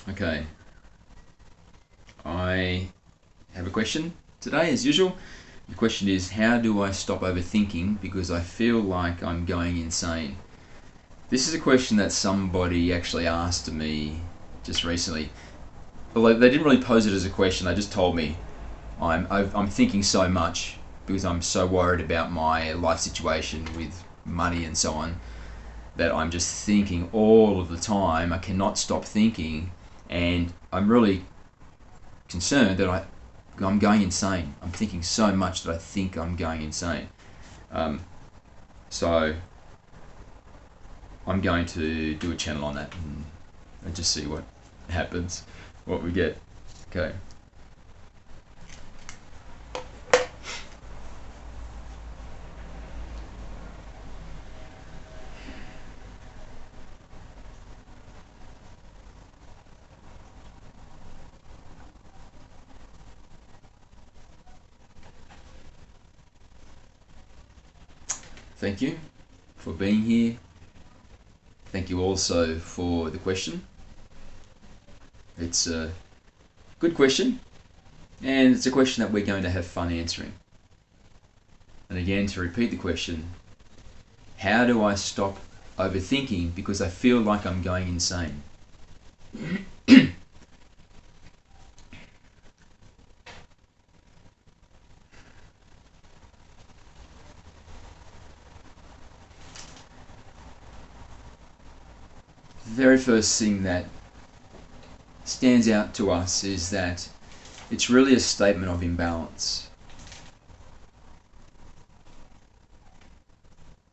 Okay, I have a question today as usual. The question is, how do I stop overthinking because I feel like I'm going insane? This is a question that somebody actually asked me just recently. Although they didn't really pose it as a question, they just told me I'm thinking so much because I'm so worried about my life situation with money and so on, that I'm just thinking all of the time. I cannot stop thinking, and I'm really concerned that I'm going insane. I'm thinking so much that I think I'm going insane. So I'm going to do a channel on that and just see what happens, what we get. Okay. Thank you for being here. Thank you also for the question. It's a good question, and it's a question that we're going to have fun answering. And again, to repeat the question, how do I stop overthinking because I feel like I'm going insane? The very first thing that stands out to us is that it's really a statement of imbalance.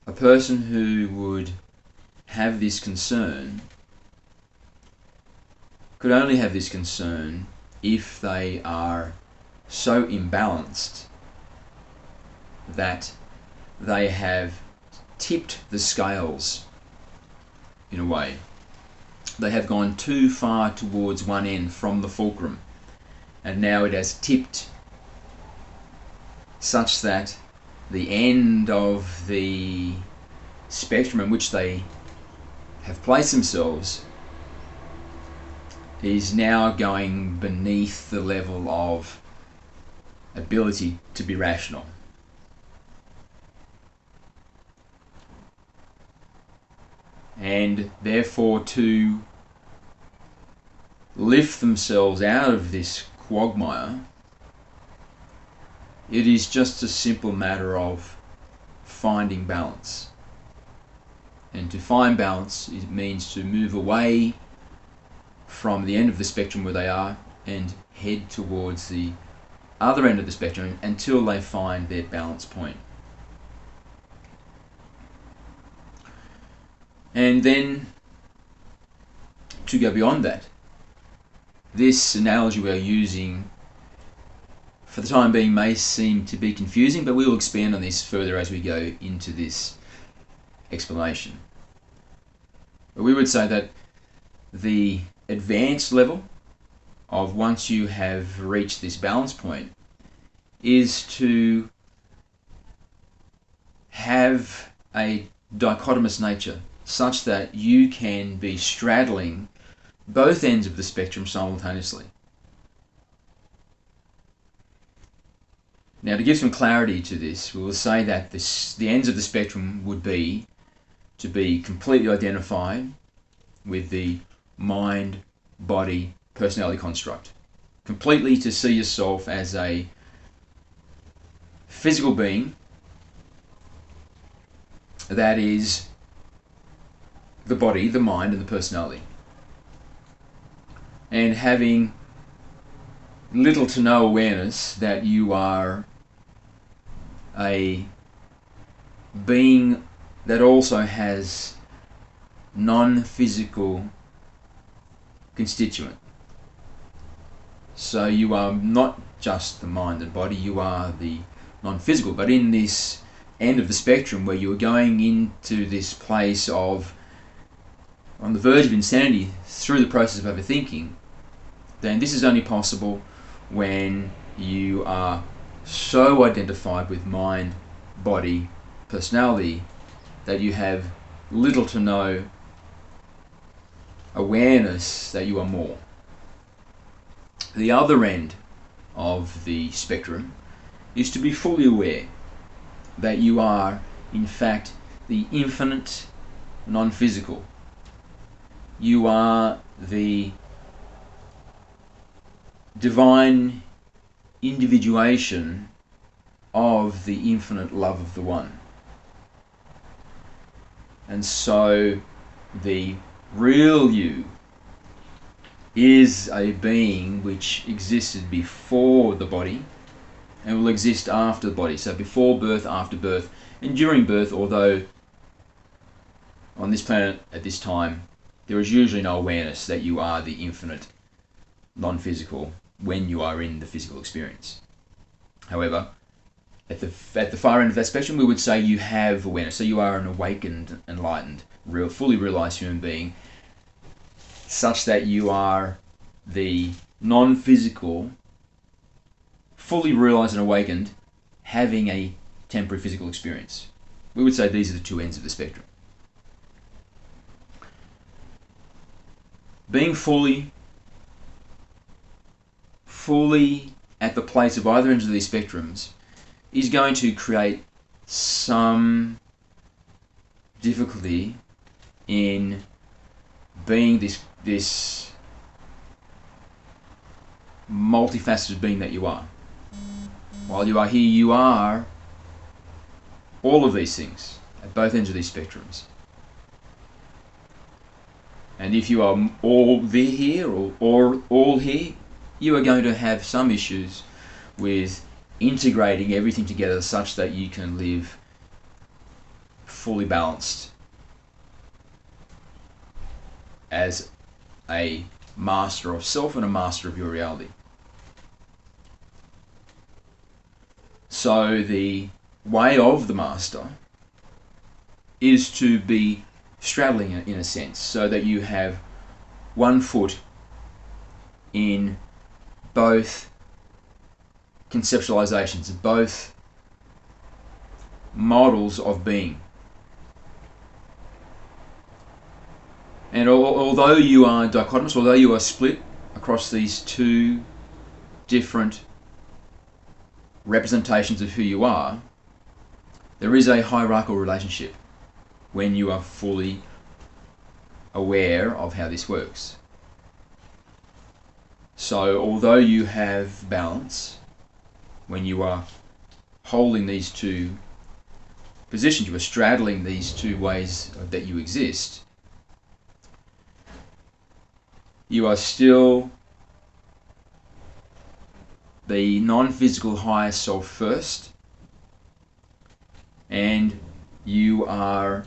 A person who would have this concern could only have this concern if they are so imbalanced that they have tipped the scales in a way. They have gone too far towards one end from the fulcrum, and now it has tipped such that the end of the spectrum in which they have placed themselves is now going beneath the level of ability to be rational. And therefore, to lift themselves out of this quagmire, it is just a simple matter of finding balance. And to find balance, it means to move away from the end of the spectrum where they are and head towards the other end of the spectrum until they find their balance point. And then, to go beyond that, this analogy we are using for the time being may seem to be confusing, but we will expand on this further as we go into this explanation. But we would say that the advanced level of once you have reached this balance point is to have a dichotomous nature such that you can be straddling both ends of the spectrum simultaneously. Now, to give some clarity to this, we will say that the ends of the spectrum would be to be completely identified with the mind, body, personality construct. Completely to see yourself as a physical being that is the body, the mind, and the personality. And having little to no awareness that you are a being that also has non-physical constituent. So you are not just the mind and body, you are the non-physical. But in this end of the spectrum where you are going into this place of on the verge of insanity through the process of overthinking, then this is only possible when you are so identified with mind, body, personality that you have little to no awareness that you are more. The other end of the spectrum is to be fully aware that you are, in fact, the infinite non-physical. You are the divine individuation of the infinite love of the One. And so the real you is a being which existed before the body and will exist after the body. So before birth, after birth, and during birth, although on this planet at this time there is usually no awareness that you are the infinite non-physical when you are in the physical experience. However, at the far end of that spectrum, we would say you have awareness. So you are an awakened, enlightened, fully realized human being, such that you are the non-physical, fully realized and awakened, having a temporary physical experience. We would say these are the two ends of the spectrum. Being fully at the place of either ends of these spectrums is going to create some difficulty in being this multifaceted being that you are. While you are here, you are all of these things at both ends of these spectrums. And if you are all there here or all here, you are going to have some issues with integrating everything together such that you can live fully balanced as a master of self and a master of your reality. So the way of the master is to be straddling in a sense, so that you have one foot in both conceptualizations, both models of being. And although you are dichotomous, although you are split across these two different representations of who you are, there is a hierarchical relationship when you are fully aware of how this works. So although you have balance, when you are holding these two positions, you are straddling these two ways that you exist, you are still the non-physical higher self first, and you are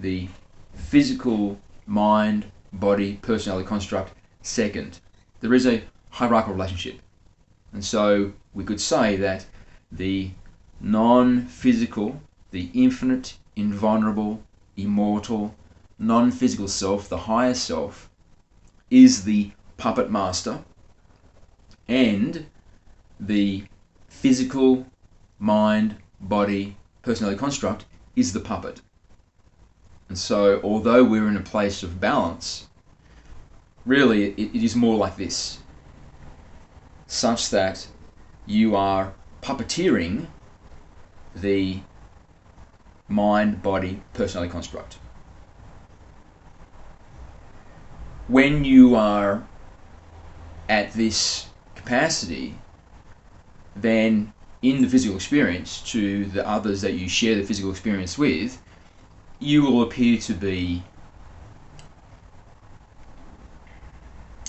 the physical mind, body, personality construct second. There is a hierarchical relationship. And so we could say that the non-physical, the infinite, invulnerable, immortal, non-physical self, the higher self, is the puppet master, and the physical mind, body, personality construct is the puppet. And so although we're in a place of balance, really it is more like this, such that you are puppeteering the mind, body, personality construct. When you are at this capacity, then in the physical experience, to the others that you share the physical experience with, you will appear to be,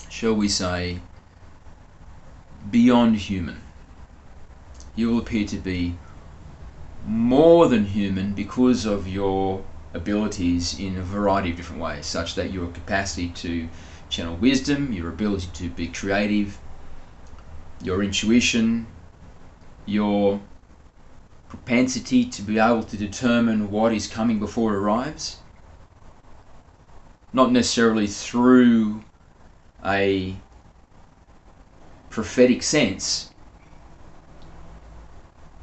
shall we say, beyond human. You will appear to be more than human because of your abilities in a variety of different ways, such that your capacity to channel wisdom, your ability to be creative, your intuition, your propensity to be able to determine what is coming before it arrives, not necessarily through a prophetic sense,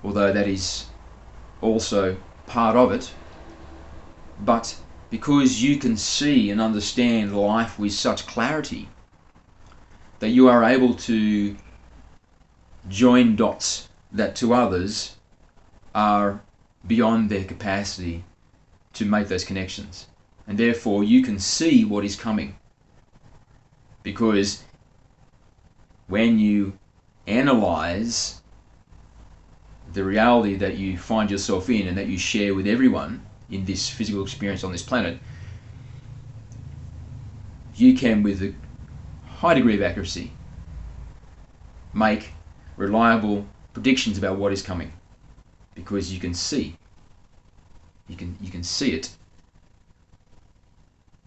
although that is also part of it, but because you can see and understand life with such clarity that you are able to join dots that to others are beyond their capacity to make those connections. And therefore you can see what is coming. Because when you analyze the reality that you find yourself in and that you share with everyone in this physical experience on this planet, you can, with a high degree of accuracy, make reliable predictions about what is coming, because you can see it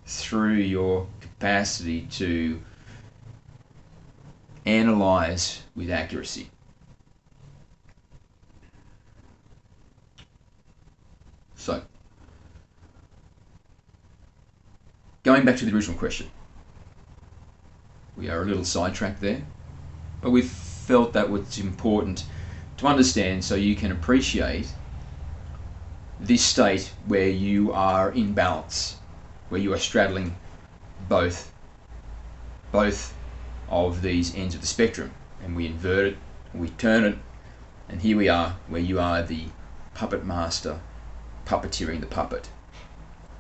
through your capacity to analyze with accuracy. So, going back to the original question, we are a little sidetracked there, but we felt that was important to understand so you can appreciate this state where you are in balance, where you are straddling both of these ends of the spectrum, and we invert it, we turn it, and here we are where you are the puppet master puppeteering the puppet.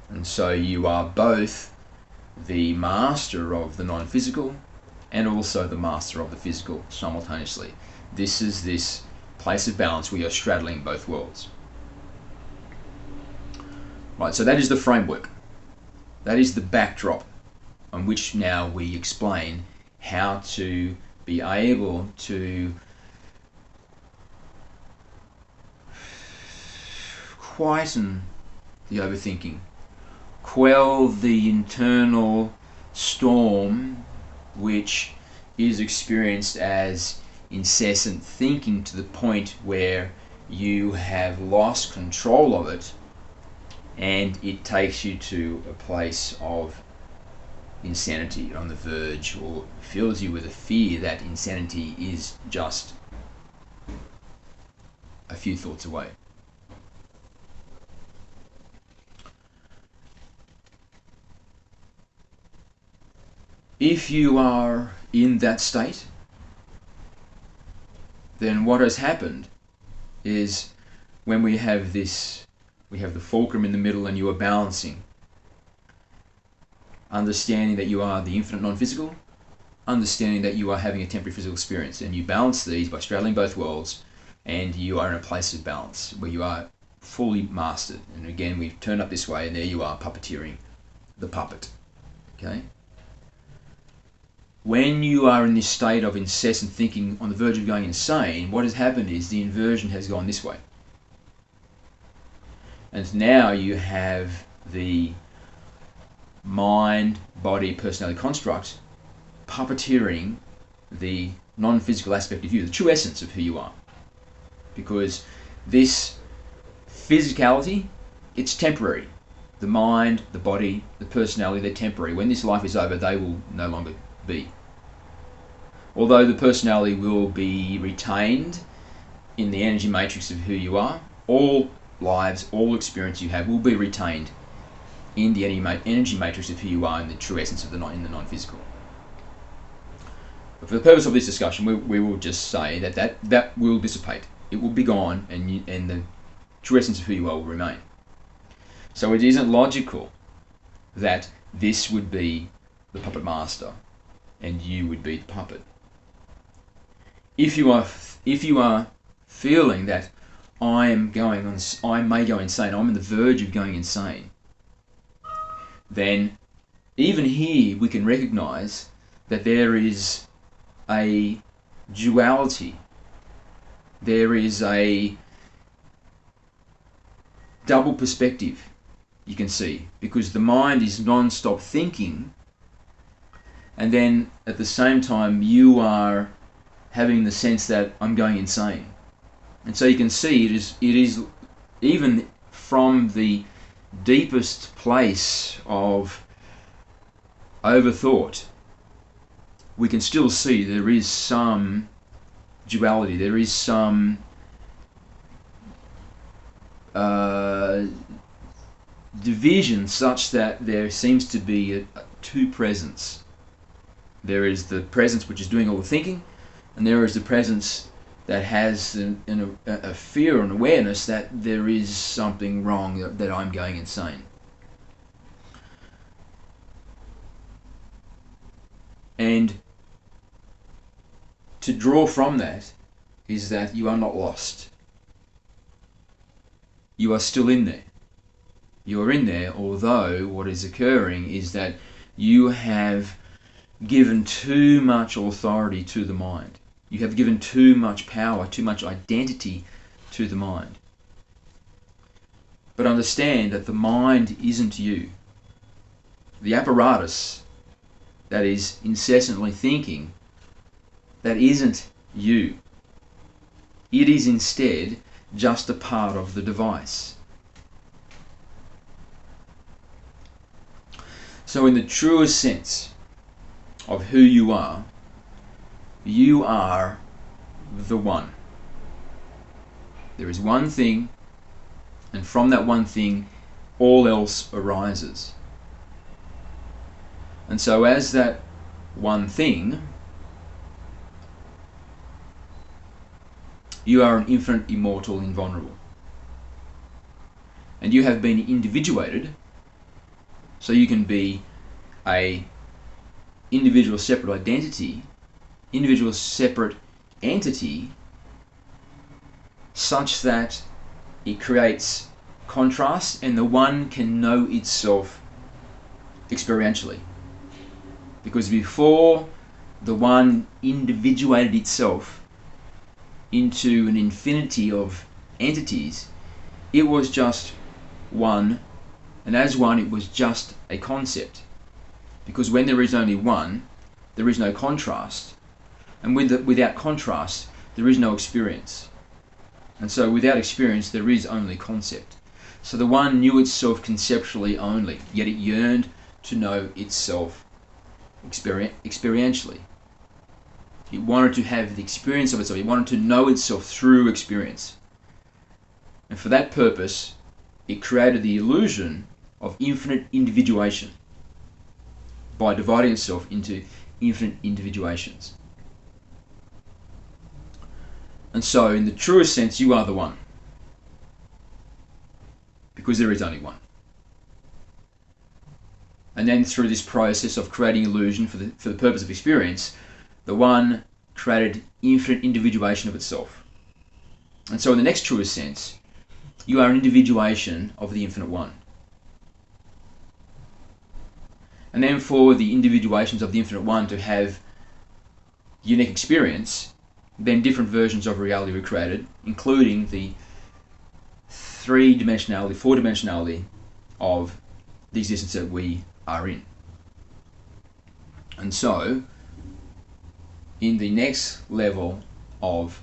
And so you are both the master of the non-physical and also the master of the physical simultaneously. This is this place of balance where you're straddling both worlds. Right, so that is the framework. That is the backdrop on which now we explain how to be able to quieten the overthinking, quell the internal storm which is experienced as incessant thinking to the point where you have lost control of it and it takes you to a place of insanity, on the verge, or fills you with a fear that insanity is just a few thoughts away. If you are in that state, then what has happened is when we have this, we have the fulcrum in the middle and you are balancing, understanding that you are the infinite non-physical, understanding that you are having a temporary physical experience, and you balance these by straddling both worlds, and you are in a place of balance where you are fully mastered. And again, we've turned up this way and there you are puppeteering the puppet. Okay? When you are in this state of incessant thinking on the verge of going insane, what has happened is the inversion has gone this way. And now you have the mind, body, personality construct puppeteering the non-physical aspect of you, the true essence of who you are. Because this physicality, it's temporary. The mind, the body, the personality, they're temporary. When this life is over, they will no longer be. Although the personality will be retained in the energy matrix of who you are, all lives, all experience you have will be retained in the energy matrix of who you are in the true essence of the non-physical. But for the purpose of this discussion, we will just say that will dissipate. It will be gone, and the true essence of who you are will remain. So it isn't logical that this would be the puppet master and you would be the puppet. If you are feeling that I may go insane, I'm on the verge of going insane, then even here we can recognize that there is a duality. There is a double perspective you can see, because the mind is non-stop thinking, and then at the same time you are having the sense that I'm going insane. And so you can see it is even from the deepest place of overthought, we can still see there is some duality, there is some division such that there seems to be two presence. There is the presence which is doing all the thinking, and there is the presence that has a fear and awareness that there is something wrong, that I'm going insane. And to draw from that is that you are not lost. You are still in there. You are in there, although what is occurring is that you have given too much authority to the mind. You have given too much power, too much identity to the mind. But understand that the mind isn't you. The apparatus that is incessantly thinking, that isn't you. It is instead just a part of the device. So in the truest sense of who you are the one. There is one thing, and from that one thing all else arises. And so as that one thing, you are an infinite, immortal, invulnerable. And you have been individuated, so you can be a individual separate identity, individual separate entity, such that it creates contrast and the one can know itself experientially. Because before the one individuated itself into an infinity of entities, it was just one, and as one it was just a concept. Because when there is only one, there is no contrast, and without contrast there is no experience, and so without experience there is only concept. So the one knew itself conceptually only, yet it yearned to know itself experientially. It wanted to have the experience of itself. It wanted to know itself through experience. And for that purpose, it created the illusion of infinite individuation by dividing itself into infinite individuations. And so, in the truest sense, you are the one. Because there is only one. And then through this process of creating illusion for the purpose of experience, the one created infinite individuation of itself. And so in the next truest sense, you are an individuation of the infinite one. And then for the individuations of the infinite one to have unique experience, then different versions of reality were created, including the three-dimensionality, four-dimensionality of the existence that we are in. And so, in the next level of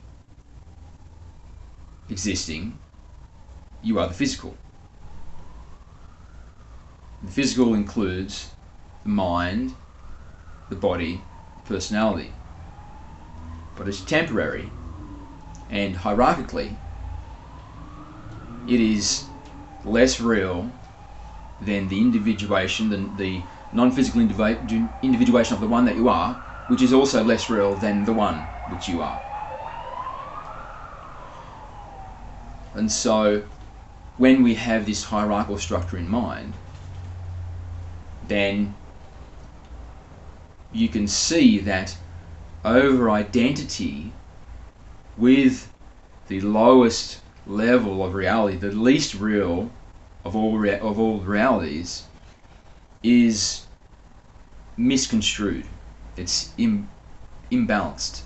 existing, you are the physical. The physical includes the mind, the body, the personality. But it's temporary, and hierarchically, it is less real than the individuation, than the non-physical individuation of the one that you are, which is also less real than the one which you are. And so, when we have this hierarchical structure in mind, then you can see that over identity with the lowest level of reality, the least real of all realities, is misconstrued. It's imbalanced.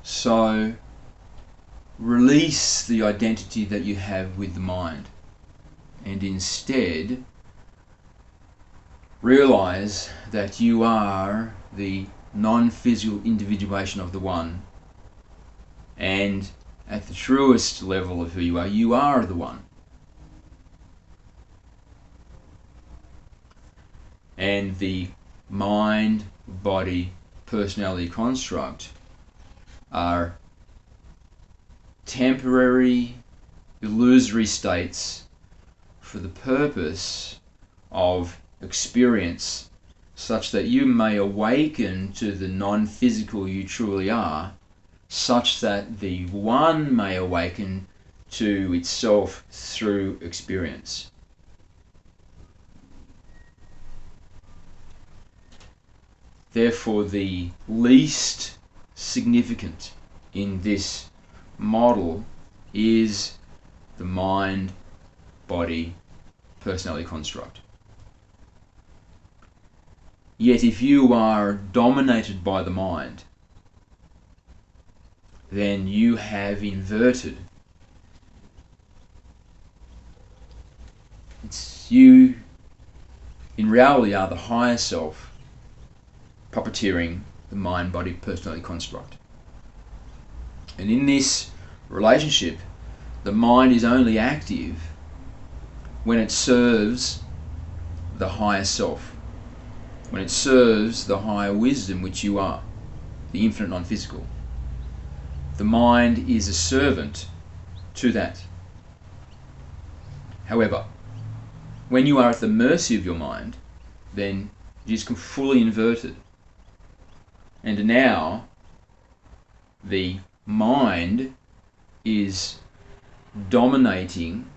So release the identity that you have with the mind, and instead realize that you are the non-physical individuation of the one, and at the truest level of who you are the one. And the mind, body, personality construct are temporary, illusory states for the purpose of experience, such that you may awaken to the non-physical you truly are, such that the one may awaken to itself through experience. Therefore, the least significant in this model is the mind, body, personality construct. Yet if you are dominated by the mind, then you have inverted. You, in reality, are the higher self puppeteering the mind, body, personality construct. And in this relationship, the mind is only active when it serves the higher self, when it serves the higher wisdom which you are, the infinite non-physical. The mind is a servant to that. However, when you are at the mercy of your mind, then it is fully inverted. And now the mind is dominating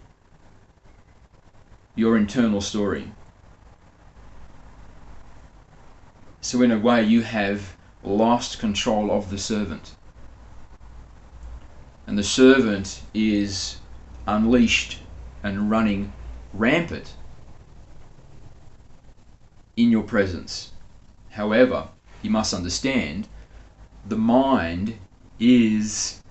your internal story. So in a way, you have lost control of the servant. And the servant is unleashed and running rampant in your presence. However, you must understand, the mind is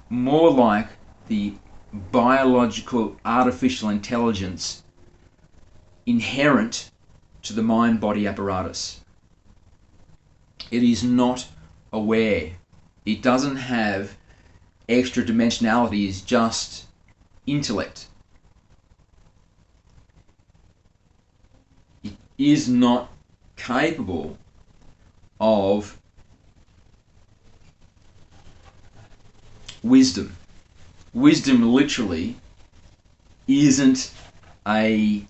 more like the biological artificial intelligence inherent to the mind-body apparatus. It is not aware. It doesn't have extra dimensionality. It's just intellect. It is not capable of wisdom. Wisdom literally isn't a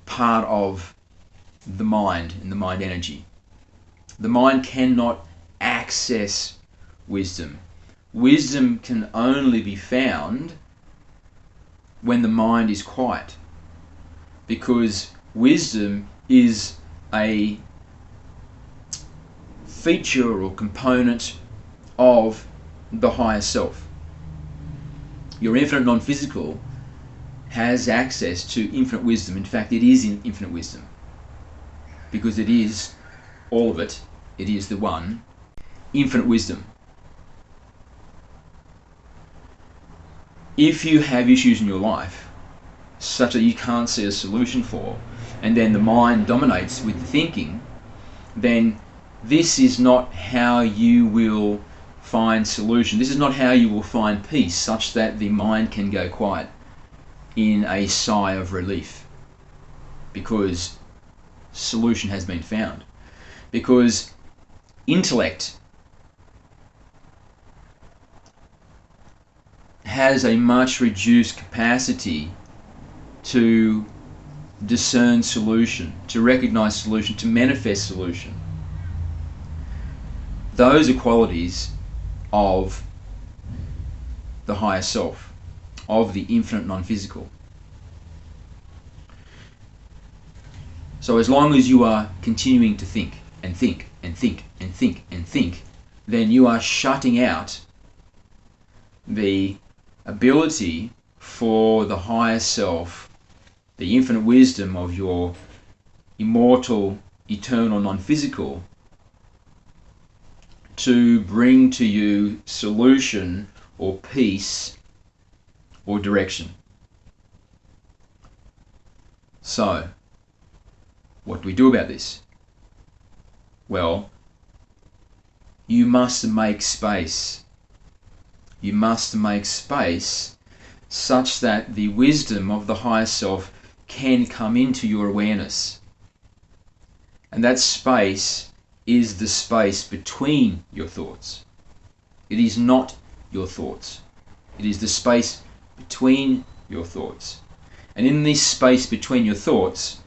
part of the mind and the mind energy. The mind cannot access wisdom. Wisdom can only be found when the mind is quiet, because wisdom is a feature or component of the higher self. Your infinite non-physical has access to infinite wisdom. In fact, it is in infinite wisdom, because it is all of it. It is the one, infinite wisdom. If you have issues in your life such that you can't see a solution for, and then the mind dominates with the thinking, then this is not how you will find solution. This is not how you will find peace, such that the mind can go quiet in a sigh of relief, because solution has been found. Because intellect has a much reduced capacity to discern solution, to recognize solution, to manifest solution. Those are qualities of the higher self, of the infinite non-physical. So as long as you are continuing to think and think and think and think and think, then you are shutting out the ability for the higher self, the infinite wisdom of your immortal, eternal non-physical, to bring to you solution or peace or direction. So, what do we do about this? Well, you must make space. You must make space such that the wisdom of the higher self can come into your awareness. And that space is the space between your thoughts. It is not your thoughts. It is the space between your thoughts. And in this space between your thoughts,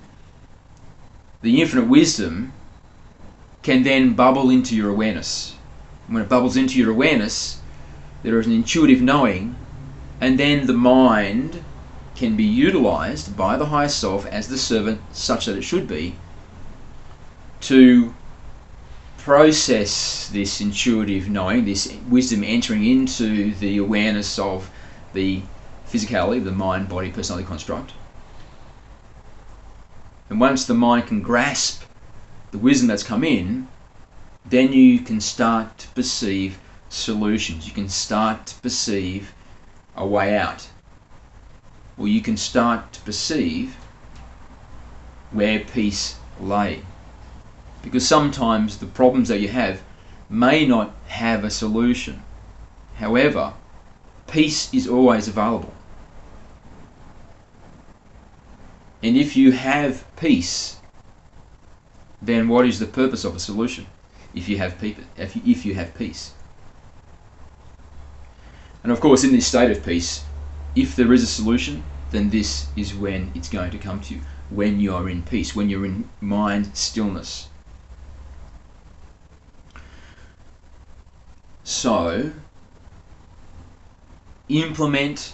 the infinite wisdom can then bubble into your awareness. When it bubbles into your awareness, there is an intuitive knowing, and then the mind can be utilized by the higher self as the servant, such that it should be, to process this intuitive knowing, this wisdom entering into the awareness of the physicality, the mind, body, personality construct. And once the mind can grasp the wisdom that's come in, then you can start to perceive solutions. You can start to perceive a way out. Or you can start to perceive where peace lay. Because sometimes the problems that you have may not have a solution. However, peace is always available. And if you have peace, then what is the purpose of a solution? If you have peace. And of course, in this state of peace, if there is a solution, then this is when it's going to come to you. When you are in peace, when you're in mind stillness. So, implement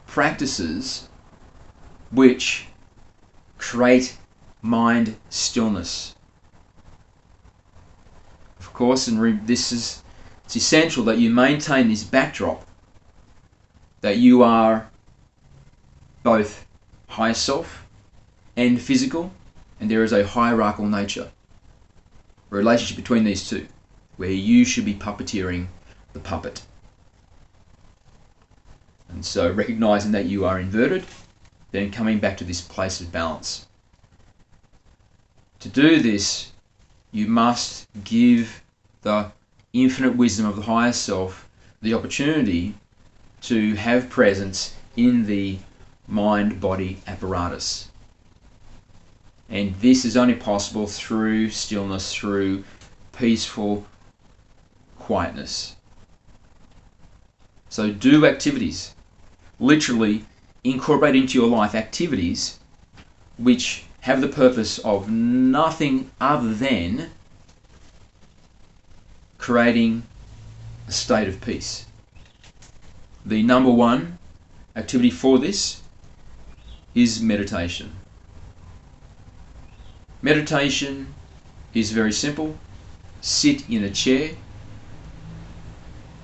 practices which create mind stillness. Of course, it's essential that you maintain this backdrop, that you are both higher self and physical, and there is a hierarchical nature, a relationship between these two, where you should be puppeteering the puppet. And so recognizing that you are inverted, then coming back to this place of balance. To do this, you must give the infinite wisdom of the higher self the opportunity to have presence in the mind-body apparatus. And this is only possible through stillness, through peaceful quietness. So do activities. Literally incorporate into your life activities which have the purpose of nothing other than creating a state of peace. The number one activity for this is meditation. Meditation is very simple. Sit in a chair,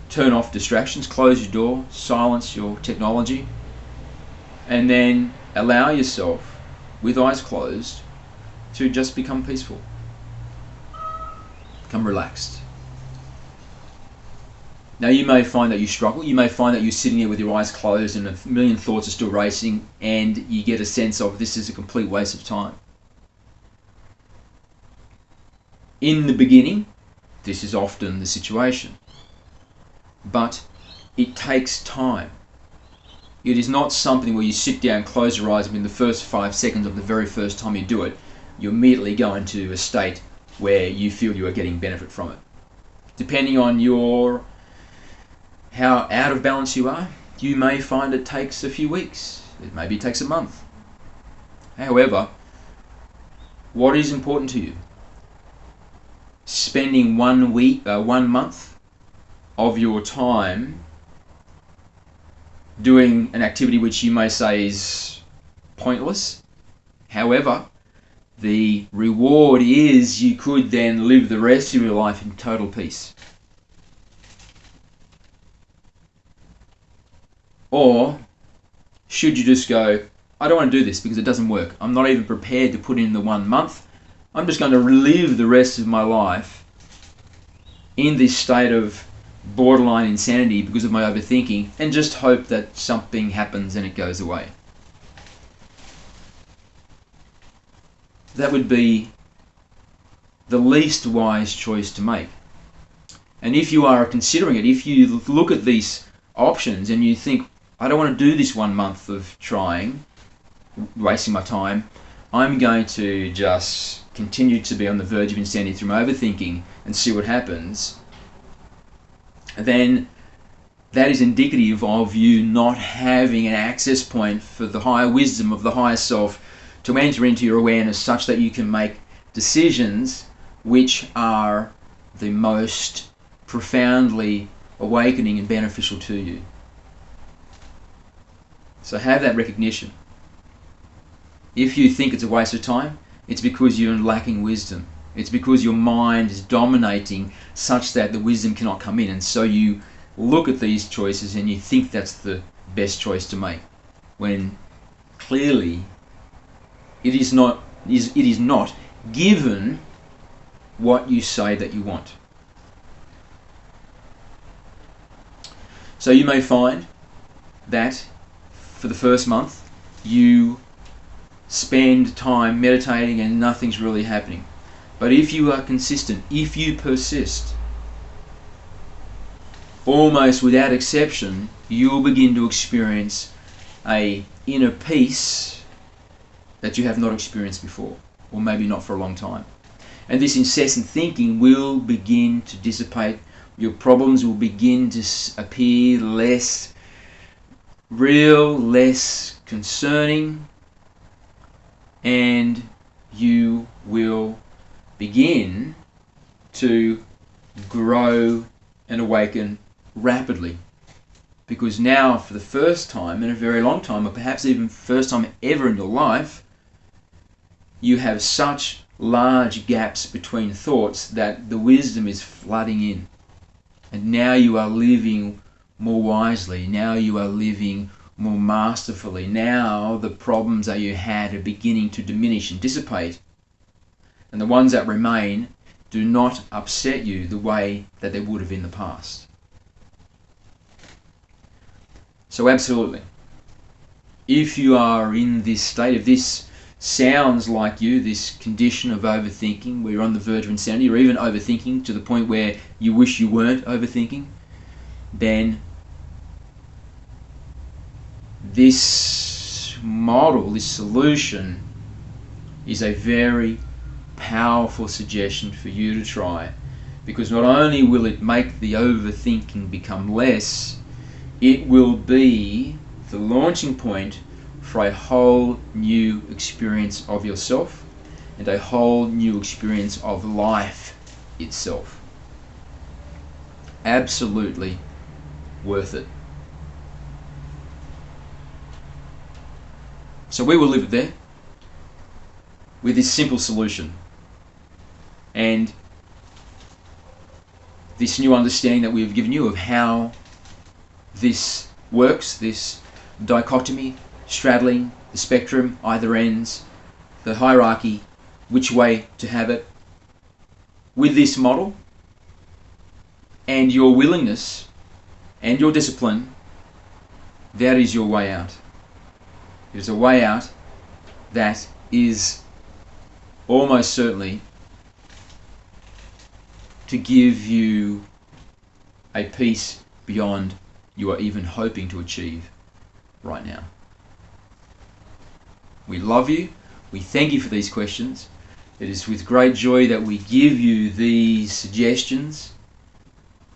turn off distractions, close your door, silence your technology, and then allow yourself, with eyes closed, to just become peaceful. Become relaxed. Now you may find that you struggle, you may find that you're sitting there with your eyes closed and a million thoughts are still racing, and you get a sense of this is a complete waste of time. In the beginning, this is often the situation, but it takes time. It is not something where you sit down, close your eyes, and in the first 5 seconds of the very first time you do it, you immediately go into a state where you feel you are getting benefit from it. Depending on how out of balance you are, you may find it takes a few weeks. Maybe it takes a month. However, what is important to you? Spending 1 month of your time doing an activity which you may say is pointless. However, the reward is you could then live the rest of your life in total peace. Or should you just go, I don't want to do this because it doesn't work. I'm not even prepared to put in the 1 month. I'm just going to live the rest of my life in this state of borderline insanity because of my overthinking, and just hope that something happens and it goes away. That would be the least wise choice to make. And if you are considering it, if you look at these options and you think, I don't want to do this 1 month of trying, wasting my time, I'm going to just continue to be on the verge of insanity through my overthinking and see what happens, then that is indicative of you not having an access point for the higher wisdom of the higher self to enter into your awareness such that you can make decisions which are the most profoundly awakening and beneficial to you. So have that recognition. If you think it's a waste of time, it's because you're lacking wisdom. It's because your mind is dominating such that the wisdom cannot come in, and so you look at these choices and you think that's the best choice to make, when clearly it is not given what you say that you want. So you may find that for the first month you spend time meditating and nothing's really happening. But if you are consistent, if you persist, almost without exception, you will begin to experience a inner peace that you have not experienced before, or maybe not for a long time. And this incessant thinking will begin to dissipate. Your problems will begin to appear less real, less concerning, and you will begin to grow and awaken rapidly. Because now, for the first time in a very long time, or perhaps even first time ever in your life, you have such large gaps between thoughts that the wisdom is flooding in. And now you are living more wisely. Now you are living more masterfully. Now the problems that you had are beginning to diminish and dissipate. And the ones that remain do not upset you the way that they would have in the past. So absolutely, if you are in this state, if this sounds like you, this condition of overthinking, where you're on the verge of insanity, or even overthinking to the point where you wish you weren't overthinking, then this model, this solution, is a very powerful suggestion for you to try, because not only will it make the overthinking become less, it will be the launching point for a whole new experience of yourself and a whole new experience of life itself. Absolutely worth it. So we will leave it there with this simple solution and this new understanding that we have given you of how this works, this dichotomy, straddling the spectrum, either ends, the hierarchy, which way to have it. With this model and your willingness and your discipline, that is your way out. It is a way out that is almost certainly to give you a peace beyond you are even hoping to achieve right now. We love you. We thank you for these questions. It is with great joy that we give you these suggestions,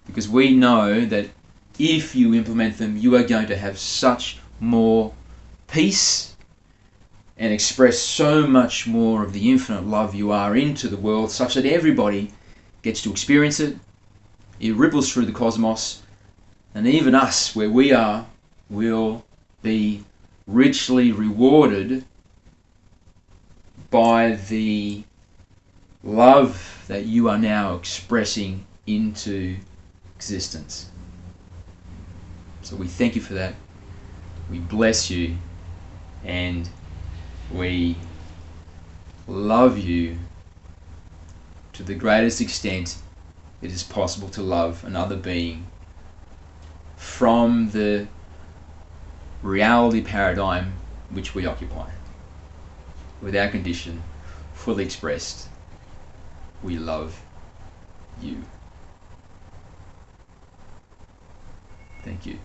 because we know that if you implement them, you are going to have such more peace and express so much more of the infinite love you are into the world, such that everybody gets to experience it. It ripples through the cosmos, and even us, where we are, will be richly rewarded by the love that you are now expressing into existence. So we thank you for that. We bless you, and we love you to the greatest extent it is possible to love another being from the reality paradigm which we occupy. Without condition, fully expressed, we love you. Thank you.